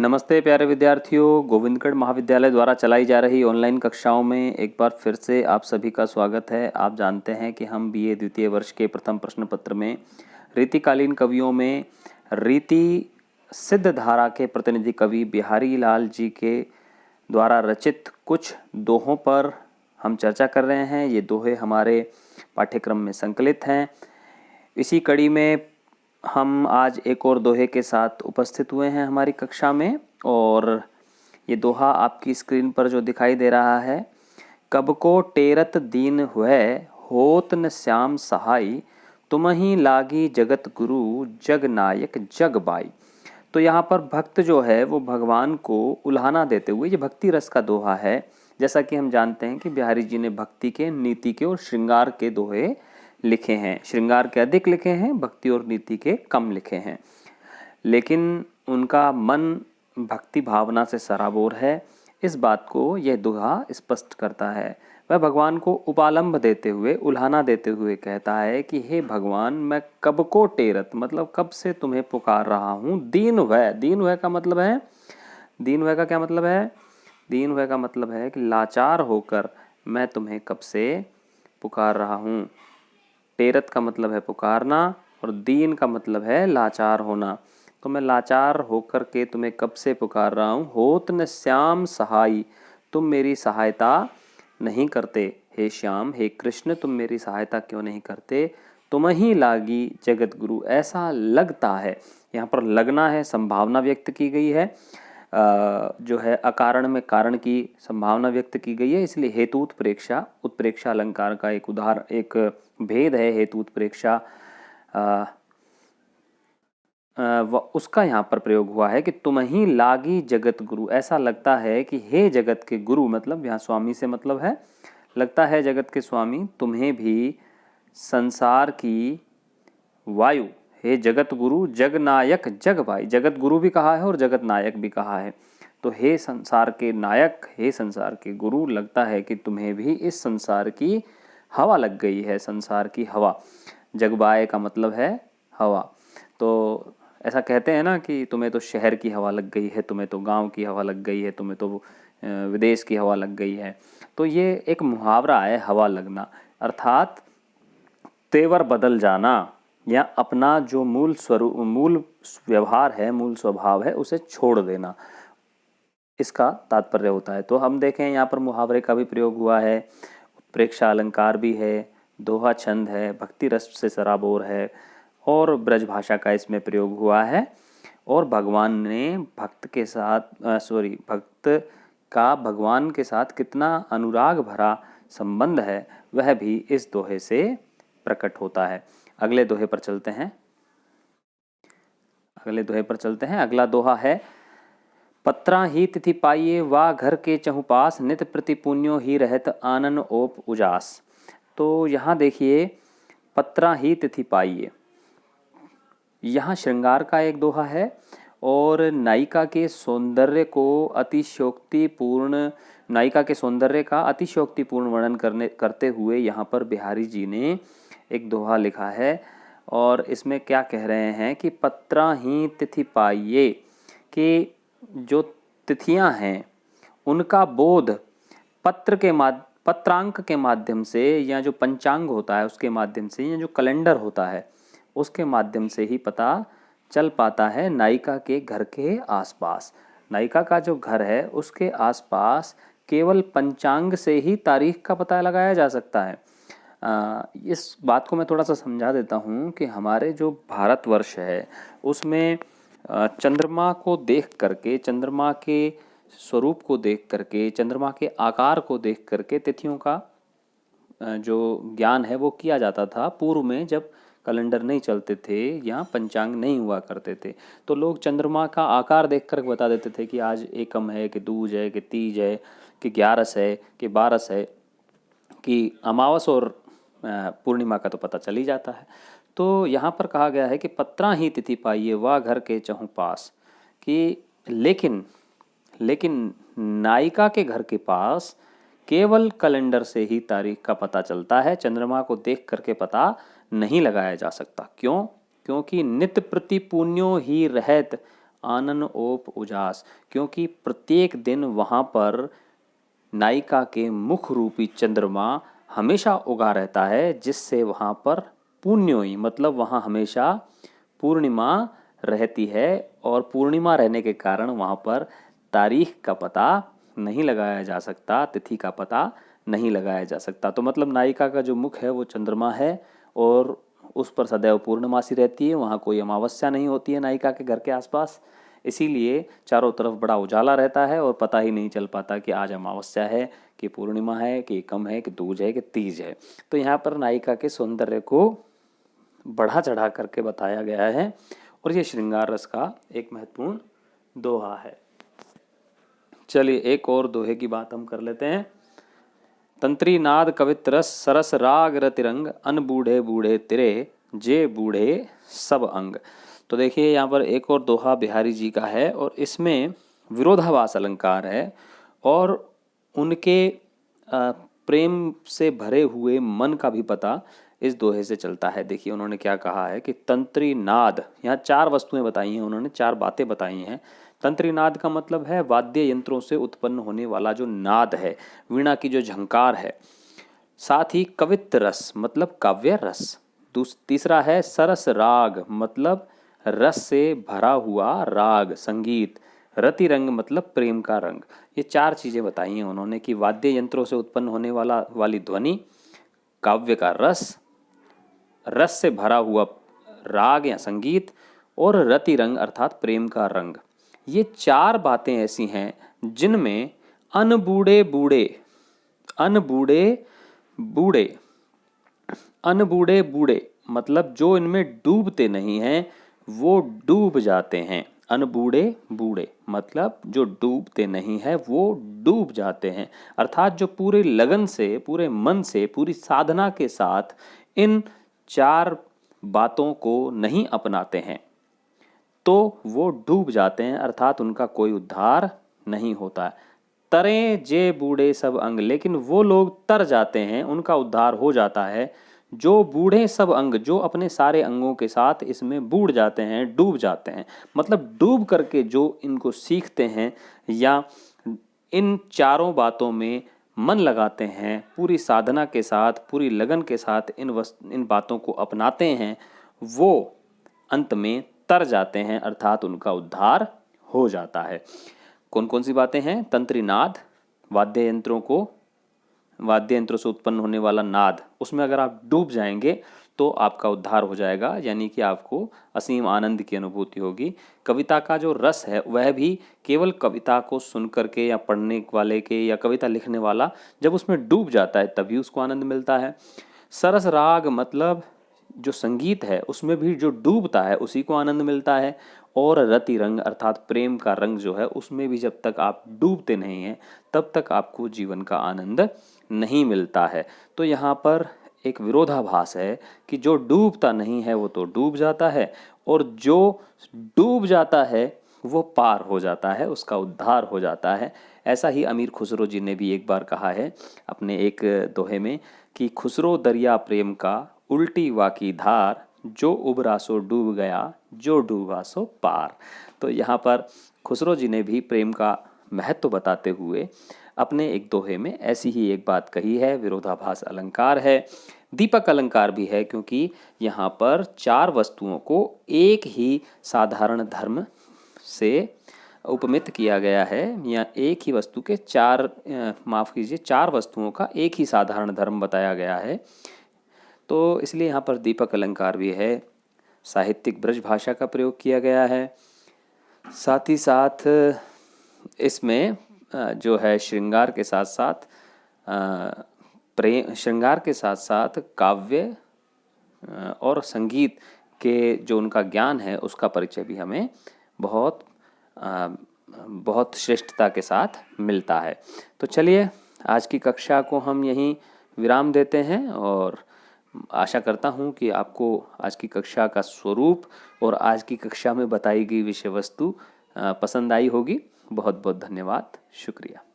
नमस्ते प्यारे विद्यार्थियों, गोविंदगढ़ महाविद्यालय द्वारा चलाई जा रही ऑनलाइन कक्षाओं में एक बार फिर से आप सभी का स्वागत है। आप जानते हैं कि हम बीए द्वितीय वर्ष के प्रथम प्रश्न पत्र में रीतिकालीन कवियों में रीति सिद्ध धारा के प्रतिनिधि कवि बिहारी लाल जी के द्वारा रचित कुछ दोहों पर हम चर्चा कर रहे हैं। ये दोहे हमारे पाठ्यक्रम में संकलित हैं। इसी कड़ी में हम आज एक और दोहे के साथ उपस्थित हुए हैं हमारी कक्षा में, और ये दोहा आपकी स्क्रीन पर जो दिखाई दे रहा है, कब को टेरत दीन हुए होत न श्याम सहाई, तुमहि लागी जगत गुरु जग नायक जग बाई। तो यहाँ पर भक्त जो है वो भगवान को उल्हाना देते हुए, ये भक्ति रस का दोहा है। जैसा कि हम जानते हैं कि बिहारी जी ने भक्ति के, नीति के और श्रृंगार के दोहे लिखे हैं। श्रृंगार के अधिक लिखे हैं, भक्ति और नीति के कम लिखे हैं, लेकिन उनका मन भक्ति भावना से सराबोर है। इस बात को यह दोहा स्पष्ट करता है। वह भगवान को उपालंब देते हुए, उल्हाना देते हुए कहता है कि हे भगवान, मैं कब को टेरत, मतलब कब से तुम्हें पुकार रहा हूँ। दीन वह, दीन वह का मतलब है, दीन वह का क्या मतलब है? दीन वह का मतलब है कि लाचार होकर मैं तुम्हें कब से पुकार रहा हूँ। टेरत का मतलब है पुकारना और दीन का मतलब है लाचार होना। तो मैं लाचार होकर के तुम्हें कब से पुकार रहा हूँ। होत न श्याम सहाई, तुम मेरी सहायता नहीं करते। हे श्याम, हे कृष्ण, तुम मेरी सहायता क्यों नहीं करते। तुम ही लागी जगत गुरु, ऐसा लगता है। यहाँ पर लगना है, संभावना व्यक्त की गई है। जो है अकारण में कारण की संभावना व्यक्त की गई है, इसलिए हेतु उत्प्रेक्षा, उत्प्रेक्षा अलंकार का एक भेद है। हेतु उत्प्रेक्षा उसका यहाँ पर प्रयोग हुआ है कि तुम ही लागी जगत गुरु, ऐसा लगता है कि हे जगत के गुरु, मतलब यहाँ स्वामी से मतलब है, लगता है जगत के स्वामी, तुम्हें भी संसार की वायु, हे जगत गुरु जग नायक जग भाई, जगत गुरु भी कहा है और जगत नायक भी कहा है। तो हे संसार के नायक, हे संसार के गुरु, लगता है कि तुम्हें भी इस संसार की हवा लग गई है। संसार की हवा, जगबाए का मतलब है हवा। तो ऐसा कहते हैं ना कि तुम्हें तो शहर की हवा लग गई है, तुम्हें तो गांव की हवा लग गई है, तुम्हें तो विदेश की हवा लग गई है। तो ये एक मुहावरा है, हवा लगना, अर्थात तेवर बदल जाना या अपना जो मूल स्वरूप, मूल व्यवहार है, मूल स्वभाव है, उसे छोड़ देना, इसका तात्पर्य होता है। तो हम देखें यहाँ पर मुहावरे का भी प्रयोग हुआ है, उत्प्रेक्षा अलंकार भी है, दोहा छंद है, भक्ति रस से सराबोर है और ब्रज भाषा का इसमें प्रयोग हुआ है। और भगवान ने भक्त के साथ भक्त का भगवान के साथ कितना अनुराग भरा संबंध है, वह भी इस दोहे से प्रकट होता है। अगले दोहे पर चलते हैं। अगला दोहा है, पत्रा ही तिथि पाइये वा घर के चहु पास, नित प्रति पुण्यो ही रहत आनन ओप उजास। तो यहाँ देखिए, पत्रा ही तिथि पाइये, यहाँ श्रृंगार का एक दोहा है और नायिका के सौंदर्य का अतिशयोक्तिपूर्ण वर्णन करते हुए यहाँ पर बिहारी जी ने एक दोहा लिखा है। और इसमें क्या कह रहे हैं कि पत्रा ही तिथि पाइये, कि जो तिथियां हैं उनका बोध पत्रांक के माध्यम से, या जो पंचांग होता है उसके माध्यम से, या जो कैलेंडर होता है उसके माध्यम से ही पता चल पाता है। नायिका के घर के आसपास, नायिका का जो घर है उसके आसपास केवल पंचांग से ही तारीख का पता लगाया जा सकता है। इस बात को मैं थोड़ा सा समझा देता हूँ कि हमारे जो भारतवर्ष है उसमें चंद्रमा को देख करके, चंद्रमा के स्वरूप को देख करके, चंद्रमा के आकार को देख करके तिथियों का जो ज्ञान है वो किया जाता था। पूर्व में जब कैलेंडर नहीं चलते थे या पंचांग नहीं हुआ करते थे, तो लोग चंद्रमा का आकार देख कर बता देते थे कि आज एकम है, कि दूज है, कि तीज है, कि ग्यारस है, कि बारस है, कि अमावस और पूर्णिमा का तो पता चल ही जाता है। तो यहाँ पर कहा गया है कि पत्रा ही तिथि पाइये वा घर के चहु पास, कि लेकिन नायिका के घर के पास केवल कैलेंडर से ही तारीख का पता चलता है, चंद्रमा को देख करके पता नहीं लगाया जा सकता। क्यों? क्योंकि नित्य प्रति पुण्यो ही रहत आनन ओप उजास, क्योंकि प्रत्येक दिन वहाँ पर नायिका के मुख रूपी चंद्रमा हमेशा उगा रहता है, जिससे वहाँ पर पुण्योई मतलब वहाँ हमेशा पूर्णिमा रहती है, और पूर्णिमा रहने के कारण वहाँ पर तारीख का पता नहीं लगाया जा सकता, तिथि का पता नहीं लगाया जा सकता। तो मतलब नायिका का जो मुख है वो चंद्रमा है और उस पर सदैव पूर्णमासी रहती है, वहाँ कोई अमावस्या नहीं होती है नायिका के घर के आसपास, इसीलिए चारों तरफ बड़ा उजाला रहता है और पता ही नहीं चल पाता कि आज अमावस्या है कि पूर्णिमा है कि कम है कि दूज है कि तीज है। तो यहाँ पर नायिका के सौंदर्य को बढ़ा चढ़ा करके बताया गया है और ये श्रृंगार रस का एक महत्वपूर्ण दोहा है। चलिए एक और दोहे की बात हम कर लेते हैं। तंत्री नाद कवित्र रस सरस राग रतिरंग, अन बूढ़े बूढ़े तिरे जे बूढ़े सब अंग। तो देखिए यहाँ पर एक और दोहा बिहारी जी का है और इसमें विरोधाभास अलंकार है और उनके प्रेम से भरे हुए मन का भी पता इस दोहे से चलता है। देखिए उन्होंने क्या कहा है कि तंत्री नाद, यहाँ चार वस्तुएं बताई हैं उन्होंने, चार बातें बताई हैं। तंत्री नाद का मतलब है वाद्य यंत्रों से उत्पन्न होने वाला जो नाद है, वीणा की जो झंकार है। साथ ही कवित्त रस मतलब काव्य रस। तीसरा है सरस राग मतलब रस से भरा हुआ राग संगीत। रति रंग मतलब प्रेम का रंग। ये चार चीजें बताई हैं उन्होंने कि वाद्य यंत्रों से उत्पन्न होने वाली ध्वनि, काव्य का रस, रस से भरा हुआ राग या संगीत और रति रंग अर्थात प्रेम का रंग। ये चार बातें ऐसी हैं जिनमें अनबूढ़े बूढ़े अनबूढ़े बूढ़े अनबूढ़े बूढ़े मतलब जो इनमें डूबते नहीं हैं वो डूब जाते हैं। अनबूढ़े बूढ़े मतलब जो डूबते नहीं है वो डूब जाते हैं, अर्थात जो पूरे लगन से, पूरे मन से, पूरी साधना के साथ इन चार बातों को नहीं अपनाते हैं तो वो डूब जाते हैं, अर्थात उनका कोई उद्धार नहीं होता है। तरे जे बूढ़े सब अंग, लेकिन वो लोग तर जाते हैं, उनका उद्धार हो जाता है जो बूढ़े सब अंग, जो अपने सारे अंगों के साथ इसमें बूढ़ जाते हैं, डूब जाते हैं। मतलब डूब करके जो इनको सीखते हैं या इन चारों बातों में मन लगाते हैं, पूरी साधना के साथ, पूरी लगन के साथ इन बातों को अपनाते हैं, वो अंत में तर जाते हैं, अर्थात उनका उद्धार हो जाता है। कौन कौन सी बातें हैं? तंत्री नाद, वाद्य यंत्रों से उत्पन्न होने वाला नाद, उसमें अगर आप डूब जाएंगे तो आपका उद्धार हो जाएगा, यानी कि आपको असीम आनंद की अनुभूति होगी। कविता का जो रस है वह भी केवल कविता को सुन करके या पढ़ने वाले के या कविता लिखने वाला जब उसमें डूब जाता है तभी उसको आनंद मिलता है। सरस राग मतलब जो संगीत है उसमें भी जो डूबता है उसी को आनंद मिलता है। और रति रंग अर्थात प्रेम का रंग जो है उसमें भी जब तक आप डूबते नहीं हैं तब तक आपको जीवन का आनंद नहीं मिलता है। तो यहाँ पर एक विरोधाभास है कि जो डूबता नहीं है वो तो डूब जाता है और जो डूब जाता है वो पार हो जाता है, उसका उद्धार हो जाता है। ऐसा ही अमीर खुसरो जी ने भी एक बार कहा है अपने एक दोहे में कि खुसरो दरिया प्रेम का उल्टी वाकी धार, जो उबरा सो डूब गया, जो डूबा सो पार। तो यहाँ पर खुसरो जी ने भी प्रेम का महत्व बताते हुए अपने एक दोहे में ऐसी ही एक बात कही है। विरोधाभास अलंकार है, दीपक अलंकार भी है, क्योंकि यहाँ पर चार वस्तुओं को एक ही साधारण धर्म से उपमित किया गया है, या एक ही वस्तु के चार वस्तुओं का एक ही साधारण धर्म बताया गया है। तो इसलिए यहाँ पर दीपक अलंकार भी है, साहित्यिक ब्रज भाषा का प्रयोग किया गया है। साथ ही साथ इसमें जो है श्रृंगार के साथ साथ काव्य और संगीत के जो उनका ज्ञान है उसका परिचय भी हमें बहुत श्रेष्ठता के साथ मिलता है। तो चलिए आज की कक्षा को हम यहीं विराम देते हैं और आशा करता हूँ कि आपको आज की कक्षा का स्वरूप और आज की कक्षा में बताई गई विषय वस्तु पसंद आई होगी। बहुत बहुत धन्यवाद, शुक्रिया।